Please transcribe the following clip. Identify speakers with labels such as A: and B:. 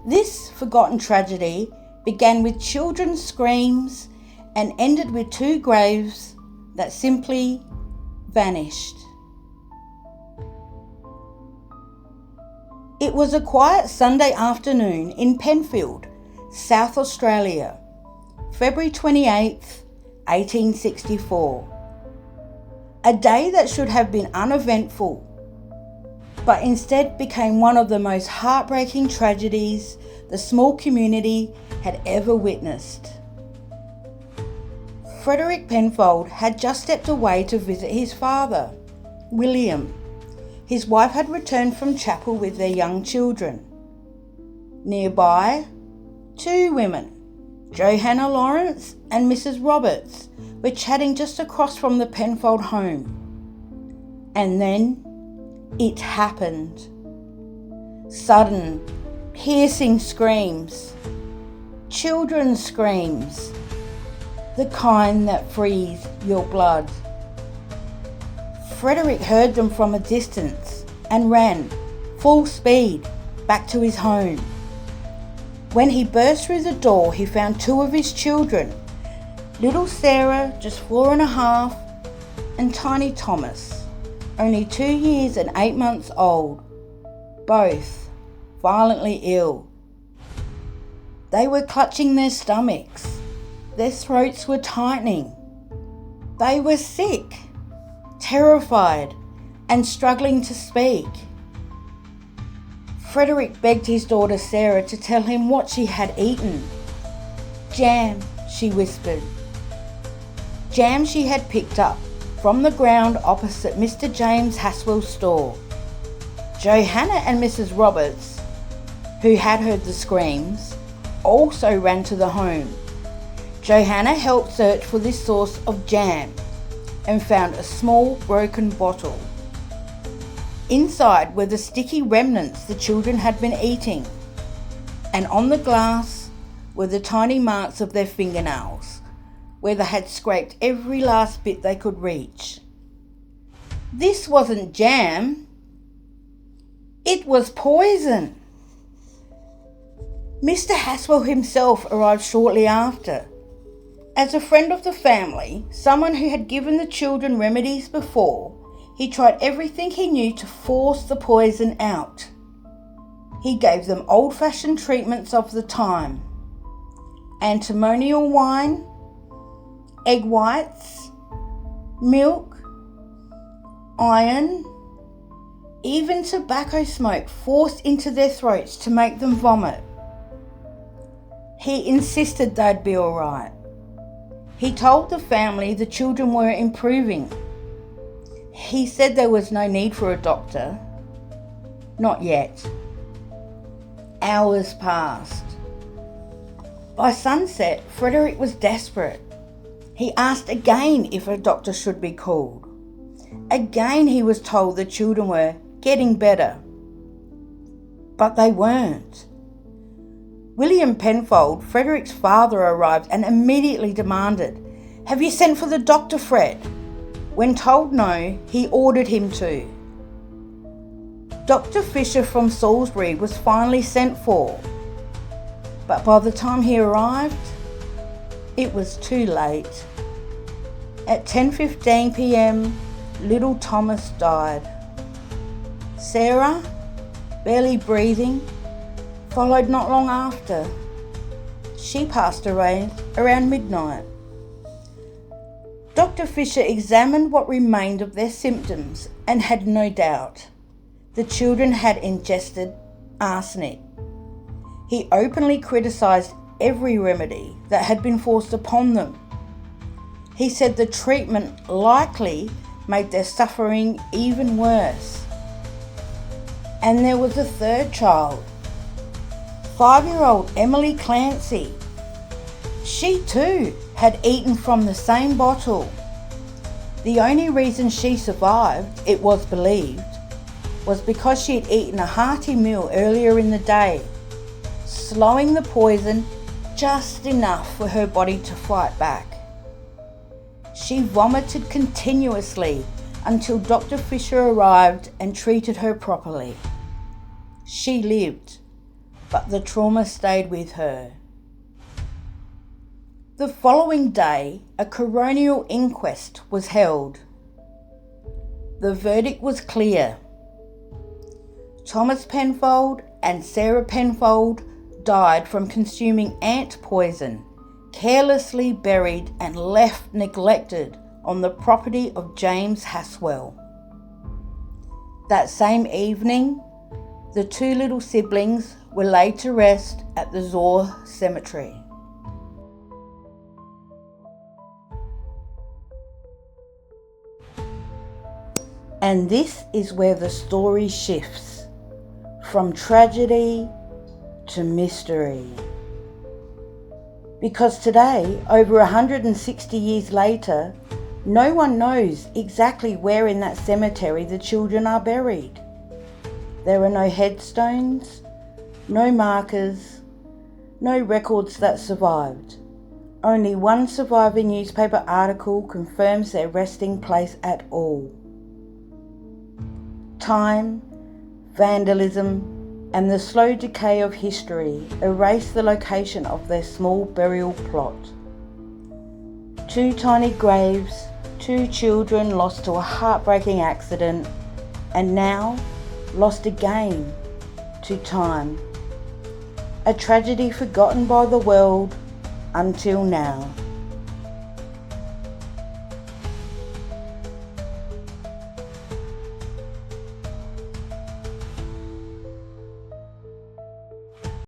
A: This forgotten tragedy began with children's screams and ended with 2 graves that simply vanished. It was a quiet Sunday afternoon in Penfield, South Australia, February 28th, 1864. A day that should have been uneventful, but instead became one of the most heartbreaking tragedies the small community had ever witnessed. Frederick Penfold had just stepped away to visit his father, William. His wife had returned from chapel with their young children. Nearby, 2 women, Johanna Lawrence and Mrs. Roberts, were chatting just across from the Penfold home. And then it happened. Sudden, piercing screams. Children's screams. The kind that freeze your blood. Frederick heard them from a distance and ran, full speed, back to his home. When he burst through the door, he found 2 of his children, little Sarah, just 4 and a half, and tiny Thomas, only 2 years and 8 months old, both violently ill. They were clutching their stomachs. Their throats were tightening. They were sick, terrified, and struggling to speak. Frederick begged his daughter Sarah to tell him what she had eaten. Jam, she whispered. Jam she had picked up from the ground opposite Mr. James Haswell's store. Johanna and Mrs. Roberts, who had heard the screams, also ran to the home. Johanna helped search for this source of jam and found a small broken bottle. Inside were the sticky remnants the children had been eating, and on the glass were the tiny marks of their fingernails, where they had scraped every last bit they could reach. This wasn't jam. It was poison. Mr. Haswell himself arrived shortly after. As a friend of the family, someone who had given the children remedies before, he tried everything he knew to force the poison out. He gave them old-fashioned treatments of the time: antimonial wine, egg whites, milk, iron, even tobacco smoke forced into their throats to make them vomit. He insisted they'd be all right. He told the family the children were improving. He said there was no need for a doctor. Not yet. Hours passed. By sunset, Frederick was desperate. He asked again if a doctor should be called. Again he was told the children were getting better. But they weren't. William Penfold, Frederick's father, arrived and immediately demanded, "Have you sent for the doctor, Fred?" When told no, he ordered him to. Dr. Fisher from Salisbury was finally sent for, but by the time he arrived, it was too late. At 10:15 p.m, little Thomas died. Sarah, barely breathing, followed not long after. She passed away around midnight. Dr. Fisher examined what remained of their symptoms and had no doubt the children had ingested arsenic. He openly criticised every remedy that had been forced upon them. He said the treatment likely made their suffering even worse. And there was a third child, 5-year-old Emily Clancy. She too had eaten from the same bottle. The only reason she survived, it was believed, was because she had eaten a hearty meal earlier in the day, slowing the poison just enough for her body to fight back. She vomited continuously until Dr. Fisher arrived and treated her properly. She lived, but the trauma stayed with her. The following day, a coronial inquest was held. The verdict was clear. Thomas Penfold and Sarah Penfold died from consuming ant poison, carelessly buried and left neglected on the property of James Haswell. That same evening, the two little siblings were laid to rest at the Zoar cemetery. And this is where the story shifts from tragedy to mystery. Because today, over 160 years later, no one knows exactly where in that cemetery the children are buried. There are no headstones, no markers, no records that survived. Only one surviving newspaper article confirms their resting place at all. Time, vandalism, and the slow decay of history erase the location of their small burial plot. Two tiny graves, two children lost to a heartbreaking accident, and now lost again to time. A tragedy forgotten by the world until now.